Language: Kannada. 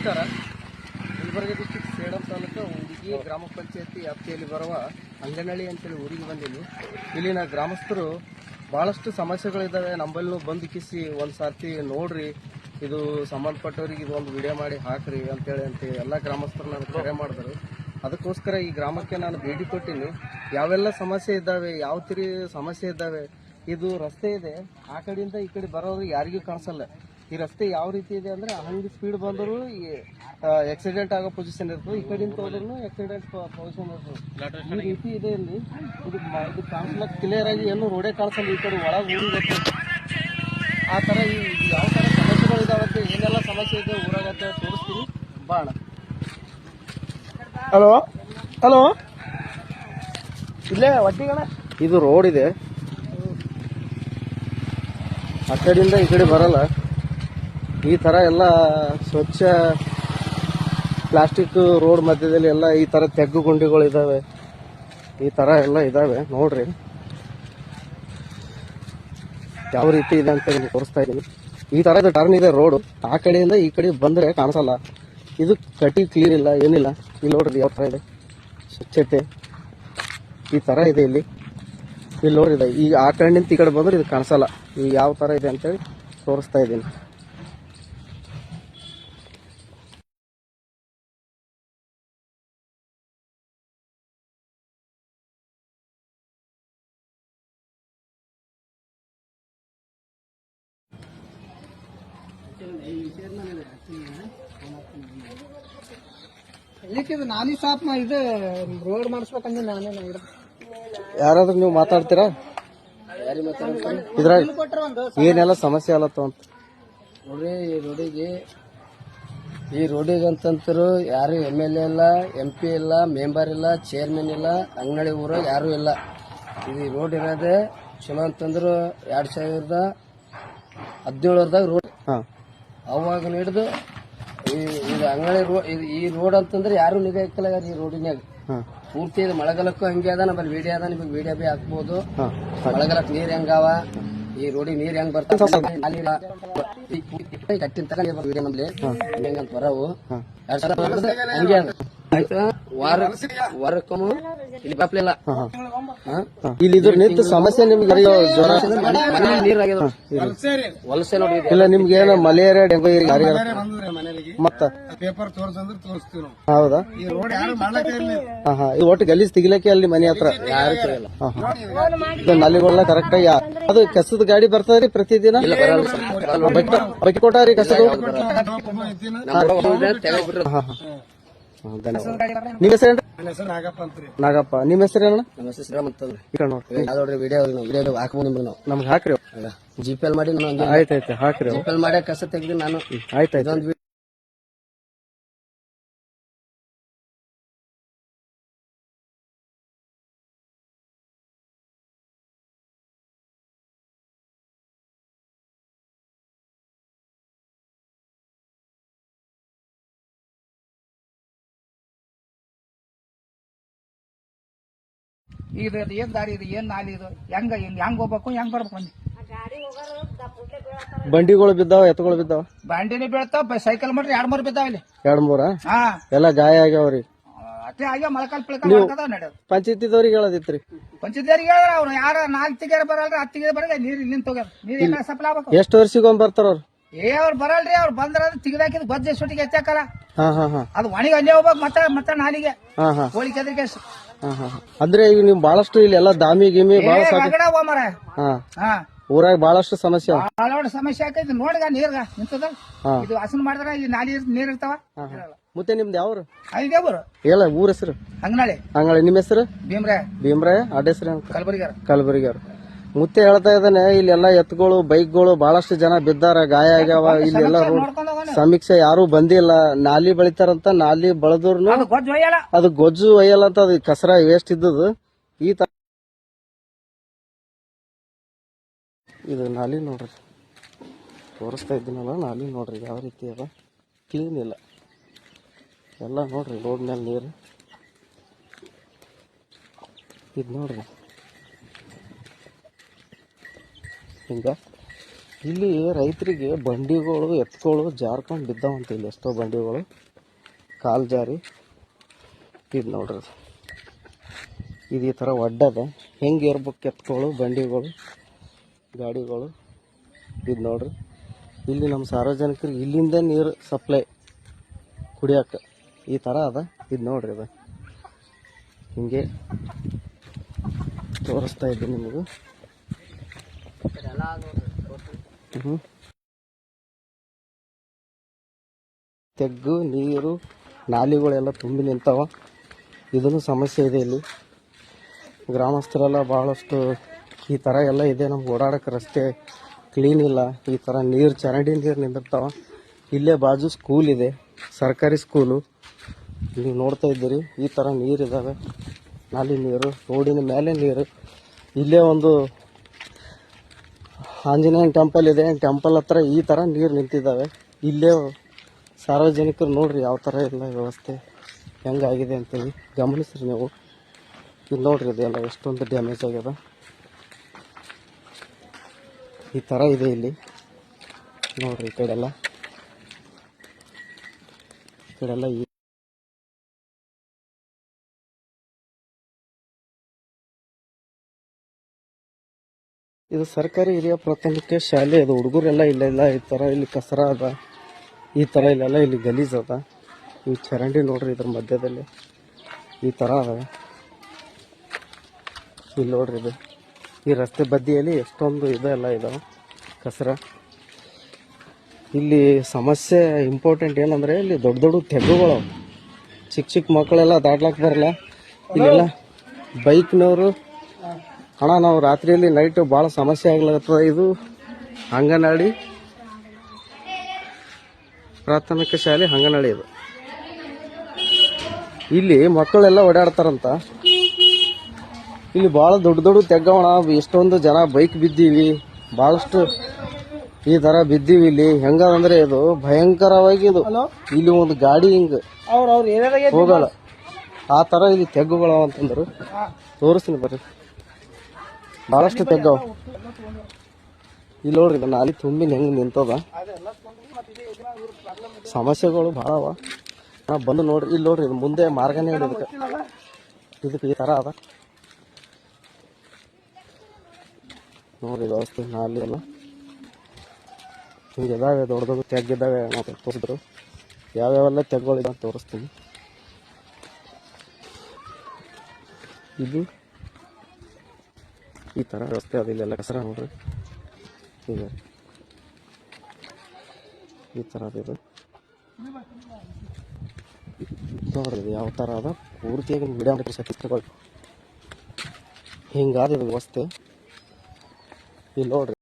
ನಮಸ್ಕಾರ. ಗುಲ್ಬರ್ಗ ಡಿಸ್ಟ್ರಿಕ್ಟ್ ಸೇಡಂ ತಾಲೂಕು ಹುಡುಗಿ ಗ್ರಾಮ ಪಂಚಾಯತಿ ವ್ಯಾಪ್ತಿಯಲ್ಲಿ ಬರುವ ಅಂಗನಹಳ್ಳಿ ಅಂತೇಳಿ ಊರಿಗೆ ಬಂದೀನಿ. ಇಲ್ಲಿನ ಗ್ರಾಮಸ್ಥರು ಭಾಳಷ್ಟು ಸಮಸ್ಯೆಗಳಿದ್ದಾವೆ. ನಂಬಲ್ಲೂ ಬಂದು ಕಿಸಿ ಒಂದು ಸರ್ತಿ ನೋಡ್ರಿ, ಇದು ಸಂಬಂಧಪಟ್ಟವ್ರಿಗೆ ಇದು ಒಂದು ವಿಡಿಯೋ ಮಾಡಿ ಹಾಕ್ರಿ ಅಂತೇಳಿ ಎಲ್ಲ ಗ್ರಾಮಸ್ಥರು ನಾನು ಕರೆ ಮಾಡಿದ್ರು. ಅದಕ್ಕೋಸ್ಕರ ಈ ಗ್ರಾಮಕ್ಕೆ ನಾನು ಭೇಟಿ ಕೊಟ್ಟಿನಿ. ಯಾವೆಲ್ಲ ಸಮಸ್ಯೆ ಇದ್ದಾವೆ, ಯಾವ ತಿರಿ ಸಮಸ್ಯೆ ಇದ್ದಾವೆ. ಇದು ರಸ್ತೆ ಇದೆ, ಆ ಕಡೆಯಿಂದ ಈ ಕಡೆ ಬರೋರು ಯಾರಿಗೂ ಕಾಣಿಸಲ್ಲ. ಈ ರಸ್ತೆ ಯಾವ ರೀತಿ ಇದೆ ಅಂದ್ರೆ ಹಂಗೆ ಸ್ಪೀಡ್ ಬಂದರೂ ಆಕ್ಸಿಡೆಂಟ್ ಆಗೋ ಪೊಸಿಷನ್ ಇರ್ತದೆ, ಈ ಕಡೆಯಿಂದ ಹೋದ್ರೂ ಆಕ್ಸಿಡೆಂಟ್ ಪೊಸಿಷನ್ ಇರ್ತದೆ. ಈ ರೀತಿ ಇದೆ ಇಲ್ಲಿ. ಇದು ಕಾಣಿಸ್ಲಕ್ಕೆ ಕ್ಲಿಯರ್ ಆಗಿ ಏನು ರೋಡೇ ಕಾಣಿಸಲ್ಲ. ಈ ಕಡೆ ಒಳಗೆ ಊರಿಗೆ ಬರ್ತದೆ. ಆ ಥರ ಯಾವ ಥರ ಸಮಸ್ಯೆಗಳು ಇದಾವಂತೆ, ಏನೆಲ್ಲ ಸಮಸ್ಯೆ ಇದೆ ಊರಾಗಂತ ತೋರಿಸ್ತೀನಿ ಬಾಣ. ಹಲೋ ಹಲೋ, ಇಲ್ಲೇ ಒಟ್ಟಿಗಣ ಇದು ರೋಡ್ ಇದೆ, ಆ ಕಡೆಯಿಂದ ಈ ಕಡೆ ಬರಲ್ಲ. ಈ ಥರ ಎಲ್ಲ ಸ್ವಚ್ಛ ಪ್ಲಾಸ್ಟಿಕ್ ರೋಡ್ ಮಧ್ಯದಲ್ಲಿ ಎಲ್ಲ ಈ ಥರ ತೆಗ್ಗು ಗುಂಡಿಗಳು ಇದ್ದಾವೆ. ಈ ಥರ ಎಲ್ಲ ಇದ್ದಾವೆ ನೋಡ್ರಿ, ಯಾವ ರೀತಿ ಇದೆ ಅಂತ ತೋರಿಸ್ತಾ ಇದ್ದೀನಿ. ಈ ಥರದ ಟರ್ನ್ ಇದೆ ರೋಡು, ಆ ಕಡೆಯಿಂದ ಈ ಕಡೆ ಬಂದರೆ ಕಾಣಿಸಲ್ಲ. ಇದು ಕಟಿ ಕ್ಲೀನ್ ಇಲ್ಲ, ಏನಿಲ್ಲ. ಇಲ್ಲಿ ನೋಡ್ರಿ ಯಾವ ಥರ ಇದೆ, ಸ್ವಚ್ಛತೆ ಈ ಥರ ಇದೆ ಇಲ್ಲಿ. ಇಲ್ಲಿ ನೋಡ್ರಿ, ಈಗ ಆ ಕಡೆ ನಿಂತು ಈ ಕಡೆ ಬಂದ್ರೆ ಇದು ಕಾಣಿಸಲ್ಲ. ಈಗ ಯಾವ ಥರ ಇದೆ ಅಂತೇಳಿ ತೋರಿಸ್ತಾ ಇದ್ದೀನಿ. ನಾನಿ ಸಾಪ್ ಇದು ರೋಡ್ ಮಾಡಿಸ್ಬೇಕಂದ್ರೆ ನಾನೇ ಯಾರಾದ್ರೂ ನೀವು ಮಾತಾಡ್ತೀರಾ ಇದ್ರಾಗ ಏನೆಲ್ಲ ಸಮಸ್ಯೆ ಆಲತ್ತ ಅಂತ ನೋಡ್ರಿ. ಈ ರೋಡಿಗೆ ಅಂತಂತರು ಯಾರು MLA ಇಲ್ಲ, MP ಇಲ್ಲ, ಮೆಂಬರ್ ಇಲ್ಲ, ಚೇರ್ಮನ್ ಇಲ್ಲ, ಅಂಗನಹಳ್ಳಿ ಊರಾಗ ಯಾರು ಇಲ್ಲ. ಇದು ರೋಡ್ ಇರೋದೇ ಚಲೋ ಅಂತಂದ್ರು 2017 ರೋಡ್. ಅವಾಗ ಹಿಡಿದು ಇದು ಅಂಗನಹಳ್ಳಿ ರೋಡ್, ಈ ರೋಡ್ ಅಂತಂದ್ರೆ ಯಾರು ನಿಗಾ ಇಕ್ಕಲ್ಲ ಈ ರೋಡಿನಾಗ. ಪೂರ್ತಿ ಇದು ಮಳೆಗಾಲಕ್ಕೂ ಹಂಗೆ ಅದ. ನಮ್ಮಲ್ಲಿ ವಿಡಿಯೋ ಅದ, ನಿಮಗೆ ವಿಡಿಯೋ ಬಿ ಹಾಕ್ಬೋದು. ಮಳೆಗಾಲಕ್ಕೆ ನೀರ್ ಹೆಂಗಾವ, ಈ ರೋಡಿಗೆ ನೀರ್ ಹೆಂಗ್ ಬರ್ತಾವ ಕಟ್ಟಿನ ತಗೊಂಡು ವಿಡಿಯೋ ನಮ್ಲಿ ಹೆಂಗಂತ ಬರವು ಹಂಗೆ ಅದ. ಆಯ್ತಾ, ವಾರಕ್ಕೊಮ್ಮೆ ಇಲ್ಲಿ ಬಾಪ್ಲಿಲ್ಲ. ಇಲ್ಲಿ ಇದ್ರ ನಿಂತು ಸಮಸ್ಯೆ ನಿಮ್ಗೆ ಜ್ವರ, ನೀರ್ ಆಗ್ಯದ, ವಲಸೆ ನೋಡಿ. ಇಲ್ಲ ನಿಮ್ಗೆ ಏನೋ ಮಲೇರಿಯಾ, ಡೆಂಗು ಮತ್ತ ಪೇಪರ್ ತೋರ್ಸಂದ್ರೆ ತೋರಿಸ್ತೀವಿ ನಾವು. ಹೌದಾ? ಈ ರೋಡ್ ಯಾರು ಮಾಡ್ಲಕ್ಕೆ ಈ ಒಟ್ಟು ಗಲೀಜ್ ತೆಗಿಲಕ್ಕೆ ಅಲ್ಲಿ ಮನೆ ಹತ್ರ ಯಾರು ಕೇಳಲ್ಲ. ನಲ್ಲಿಗಳನ್ನ ಕರೆಕ್ಟ್ ಆಗಿ ಅದು ಕಸದ ಗಾಡಿ ಬರ್ತದ್ರಿ ಪ್ರತಿದಿನ? ಬೈಕ್ ಕೊಟ್ಟಾರಿ ಕಸದ. ನಿಮ್ಮ ಹೆಸರೇನ್ರಿ? ನಾಗಪ್ಪ ಅಂತ್ರಿ. ನಾಗಪ್ಪ. ನಿಮ್ಮ ಹೆಸರೇನ? ನಮ್ಮ ಹೆಸರು ಶ್ರೀರಾಮಂತ ನೋಡ್ರಿ, ವಿಡಿಯೋ ಹಾಕ್ಬೋದು. ನಿಮ್ಗೆ ನಮ್ಗೆ ಹಾಕ್ರಿ, GPL ಮಾಡಿ. ಆಯ್ತಾಯ್ತು ಹಾಕ್ರಿ. GPL ಮಾಡಿ ಕಸ ತೆಗ್ದು ನಾನು ಆಯ್ತಾಯ್ತು. ಇದು ಏನ್ ದಾರಿ ಇದು, ಏನ್ ನಾಲಿ ಇದು, ಹೆಂಗ್ ಹೋಗ್ಬೇಕು, ಹೆಂಗ್ ಬರ್ಬೇಕು? ಬಂಡಿಗಳು ಬಿದ್ದಾವ, ಎತ್ತುಗಳು ಬಿದ್ದಾವ, ಬಂಡಿನೇ ಬೀಳ್ತಾವ, ಸೈಕಲ್ ಮಾಡ್ರಿ 2-3 ಬಿದ್ದಾವ ಇಲ್ಲಿ. 2-3 ಹಾ, ಎಲ್ಲ ಗಾಯ ಆಗ್ಯಾವ್ರಿ. ಅಷ್ಟೇ ಆಗ್ಯಾವ. ಮಳಕಾಲ್ ನಡೆಯೋದು. ಪಂಚಾಯತಿದವ್ರಿಗೆ ಹೇಳದಿತ್ರಿ? ಪಂಚಾಯತ್ರಿಗೆ ಹೇಳಿದ್ರ ಅವ್ರು ಯಾರ 4 ತಿಂಗಳ ಬರಲ್ರಿ, 10 ತಿಂಗಳ ಬರಲ್ಲ. ನೀರ್ ಇಲ್ಲಿಂದ ತೊಗ್ಯಾರ. ನೀರ್ ಎಲ್ಲ ಸಪ್ಲೈ ಆಗ್ಬೇಕು. ಎಷ್ಟು ವರ್ಷಕ್ಕೊಮ್ಮೆ ಬರ್ತಾರ ಅವ್ರು? ಅವ್ರು ಬರಲ್ರಿ. ಅವ್ರು ಬಂದ್ರ ತೆಗ್ದಾಕಿದ್ ಬಜ್ಜೆ ಸುಟ್ಟಿಗೆ ಎತ್ತಾಕಲ್ಲ. ಹಾ. ಅದು ಒಣಗಿ ಅಲ್ಲೇ ಹೋಗ್ಬೇಕು. ಮತ್ತೆ ನಾಲಿಗೆ ಕೋಳಿ ಕೆದ್ರಿಗೆ. ಅಂದ್ರೆ ಈಗ ನೀವು ಬಹಳಷ್ಟು ಇಲ್ಲಿ ಎಲ್ಲ ದಾಮಿ ಗಿಮಿ ಬಹಳ ಊರಾಗ ಬಹಳಷ್ಟು ಸಮಸ್ಯೆ ಸಮಸ್ಯೆ ಆಕೈತಿ. ನೋಡ್ಗ ನೀರ್ಗ ನಿಂತದ. ಇದು ಹಸನ್ ಮಾಡಿದ್ರ ಈ ನಾಲಿ ನೀರ್ ಇರ್ತಾವ. ಮತ್ತೆ ನಿಮ್ದು ಯಾವ್ರು? ಐದೇವ್ರು. ಎಲ್ಲ ಊರ ಹೆಸರು? ಅಂಗನಹಳ್ಳಿ. ನಿಮ್ಮ ಹೆಸರು? ಭೀಮ್ರಾಯ. ಅಡ್ಡ ಹೆಸರು? ಕಲಬುರಗಿ. ಮುತ್ತೆ ಹೇಳ್ತಾ ಇದ್ದಾನೆ, ಇಲ್ಲೆಲ್ಲ ಎತ್ತುಗಳು, ಬೈಕ್ಗಳು ಬಹಳಷ್ಟು ಜನ ಬಿದ್ದಾರ, ಗಾಯ ಆಗ್ಯಾವ. ಇಲ್ಲೆಲ್ಲ ಸಮೀಕ್ಷೆ ಯಾರು ಬಂದಿಲ್ಲ. ನಾಲಿ ಬೆಳಿತಾರಂತ, ನಾಲಿ ಬೆಳೆದ್ರು ಅದು ಗೊಜ್ಜು ಒಯ್ಯಲ್ಲ ಅಂತ, ಅದು ಕಸರ ವೇಸ್ಟ್ ಇದ್ದದು. ಈ ತರ ಇದು ನಾಲಿ ನೋಡ್ರಿ, ತೋರಿಸ್ತಾ ಇದ್ದೀನಲ್ಲ ನಾಲಿ ನೋಡ್ರಿ ಯಾವ ರೀತಿ ಅದ. ಕ್ಲೀನ್ ಇಲ್ಲ ಎಲ್ಲ ನೋಡ್ರಿ. ರೋಡ್ ಮೇಲೆ ನೀರು ಇದು ನೋಡ್ರಿ ಹಿಂಗ ಇಲ್ಲಿ ರೈತರಿಗೆ ಬಂಡಿಗಳು ಎತ್ಗಳು ಜಾರ್ಕೊಂಡು ಬಿದ್ದಾವಂತ. ಇಲ್ಲಿ ಎಷ್ಟೋ ಬಂಡಿಗಳು ಕಾಲು ಜಾರಿ ಇದು ನೋಡ್ರಿ. ಇದು ಈ ಥರ ಒಡ್ಡದ. ಹೆಂಗೆ ಇರ್ಬೇಕು ಎತ್ಗಳು ಬಂಡಿಗಳು ಗಾಡಿಗಳು ಇದು ನೋಡ್ರಿ. ಇಲ್ಲಿ ನಮ್ಮ ಸಾರ್ವಜನಿಕರಿಗೆ ಇಲ್ಲಿಂದ ನೀರು ಸಪ್ಲೈ ಕುಡಿಯೋಕೆ ಈ ಥರ ಅದ. ಇದು ನೋಡ್ರಿ ಅದು ಹಿಂಗೆ ತೋರಿಸ್ತಾ ಇದ್ದೀನಿ ನಿಮಗೂ. ತೆಗ್ಗು ನೀರು ನಾಲಿಗಳೆಲ್ಲ ತುಂಬಿ ನಿಂತಾವ. ಇದನ್ನು ಸಮಸ್ಯೆ ಇದೆ ಇಲ್ಲಿ. ಗ್ರಾಮಸ್ಥರೆಲ್ಲ ಭಾಳಷ್ಟು ಈ ಥರ ಎಲ್ಲ ಇದೆ. ನಮ್ಗೆ ಓಡಾಡೋಕೆ ರಸ್ತೆ ಕ್ಲೀನ್ ಇಲ್ಲ. ಈ ಥರ ನೀರು ಚರಂಡಿ ನೀರು ನಿಂದಿರ್ತಾವ. ಇಲ್ಲೇ ಬಾಜು ಸ್ಕೂಲ್ ಇದೆ, ಸರ್ಕಾರಿ ಸ್ಕೂಲು. ನೀವು ನೋಡ್ತಾ ಇದ್ದೀರಿ ಈ ಥರ ನೀರು ಇದ್ದಾವೆ. ನಾಲಿ ನೀರು, ರೋಡಿನ ಮೇಲೆ ನೀರು. ಇಲ್ಲೇ ಒಂದು ಆಂಜನೇಯನ ಟೆಂಪಲ್ ಇದೆ. ಟೆಂಪಲ್ ಹತ್ರ ಈ ಥರ ನೀರು ನಿಂತಿದ್ದಾವೆ. ಇಲ್ಲೇ ಸಾರ್ವಜನಿಕರು ನೋಡ್ರಿ ಯಾವ ಥರ ಇಲ್ಲ ವ್ಯವಸ್ಥೆ ಹೆಂಗಾಗಿದೆ ಅಂತೇಳಿ ಗಮನಿಸ್ರಿ ನೀವು. ಇಲ್ಲಿ ನೋಡ್ರಿ ಇದೆಲ್ಲ ಎಷ್ಟೊಂದು ಡ್ಯಾಮೇಜ್ ಆಗ್ಯದ. ಈ ಥರ ಇದೆ ಇಲ್ಲಿ ನೋಡ್ರಿ. ಈ ಕಡೆಲ್ಲ ಇದು ಸರ್ಕಾರಿ ಹಿರಿಯ ಪ್ರಾಥಮಿಕ ಶಾಲೆ. ಅದು ಹುಡುಗರೆಲ್ಲ ಇಲ್ಲೆಲ್ಲ ಈ ಥರ ಇಲ್ಲಿ ಕಸರ ಅದ, ಈ ಥರ ಇಲ್ಲೆಲ್ಲ ಇಲ್ಲಿ ಗಲೀಜ್ ಅದ. ಈ ಚರಂಡಿ ನೋಡ್ರಿ ಇದ್ರ ಮಧ್ಯದಲ್ಲಿ ಈ ಥರ ಅದಾವೆ. ಇಲ್ಲಿ ನೋಡ್ರಿ ಇದು ಈ ರಸ್ತೆ ಬದಿಯಲ್ಲಿ ಎಷ್ಟೊಂದು ಇದೆಲ್ಲ ಇದಾವೆ ಕಸರ. ಇಲ್ಲಿ ಸಮಸ್ಯೆ ಇಂಪಾರ್ಟೆಂಟ್ ಏನಂದ್ರೆ ಇಲ್ಲಿ ದೊಡ್ಡ ದೊಡ್ಡ ತೆಗ್ಗುಗಳು, ಚಿಕ್ಕ ಮಕ್ಕಳೆಲ್ಲ ದಾಟ್ಲಾಕ್ ಬರಲ್ಲ. ಇಲ್ಲೆಲ್ಲ ಬೈಕ್ನವರು ಅಣ್ಣ ನಾವು ರಾತ್ರಿಯಲ್ಲಿ ನೈಟ್ ಭಾಳ ಸಮಸ್ಯೆ ಆಗ್ಲಾಗ್ತದ. ಇದು ಹಂಗನಹಳ್ಳಿ ಪ್ರಾಥಮಿಕ ಶಾಲೆ ಹಂಗನಹಳ್ಳಿ. ಇದು ಇಲ್ಲಿ ಮಕ್ಕಳೆಲ್ಲ ಓಡಾಡ್ತಾರಂತ. ಇಲ್ಲಿ ಭಾಳ ದೊಡ್ಡ ದೊಡ್ಡ ತೆಗ್ಗವಣ. ಎಷ್ಟೊಂದು ಜನ ಬೈಕ್ ಬಿದ್ದೀವಿ, ಭಾಳಷ್ಟು ಈ ಥರ ಬಿದ್ದೀವಿ. ಇಲ್ಲಿ ಹೆಂಗಂದ್ರೆ ಇದು ಭಯಂಕರವಾಗಿ ಇದು. ಇಲ್ಲಿ ಒಂದು ಗಾಡಿ ಹಿಂಗ ಹೋಗಲ್ಲ ಆ ಥರ ಇಲ್ಲಿ ತೆಗ್ಗುಗಳು ಅಂತಂದ್ರು. ತೋರಿಸ್ತೀನಿ ಬರ್ರಿ. ಭಾಳಷ್ಟು ತೆಗ್ಗವ. ಇಲ್ಲಿ ನೋಡ್ರಿ ಇದು ನಾಲಿ ತುಂಬಿ ಹೆಂಗೆ ನಿಂತದ. ಸಮಸ್ಯೆಗಳು ಭಾಳ ಅವ. ಬಂದು ನೋಡ್ರಿ. ಇಲ್ಲಿ ನೋಡ್ರಿ ಇದು ಮುಂದೆ ಮಾರ್ಗನೇ ಇಲ್ಲ ಇದಕ್ಕೆ ಈ ಥರ ಅದ ನೋಡ್ರಿ ವ್ಯವಸ್ಥೆ. ನಾಲಿ ಎಲ್ಲ ಹಿಂಗೆ ಇದಾವೆ, ದೊಡ್ಡ ದೊಡ್ಡ ತೆಗ್ಗಿದ್ದಾವೆ. ನಾವು ತೋರಿಸಿದ್ರು ಯಾವ್ಯಾವೆಲ್ಲ ತೆಗ್ಗಳಿದೆ ಅಂತ ತೋರಿಸ್ತೀನಿ. ಇದು ಈ ಥರ ವ್ಯವಸ್ಥೆ ಅದು. ಇಲ್ಲೆಲ್ಲ ಕಸರ ನೋಡ್ರಿ ಈಗ ಈ ಥರ ಅದು ನೋಡ್ರಿ ಯಾವ ಥರ ಅದ. ಪೂರ್ತಿಯಾಗಿ ಮೀಡಿಯಂ ಚಿತ್ರಗಳು ಹಿಂಗಾದ ವ್ಯವಸ್ಥೆ ಇಲ್ಲಿ ನೋಡ್ರಿ.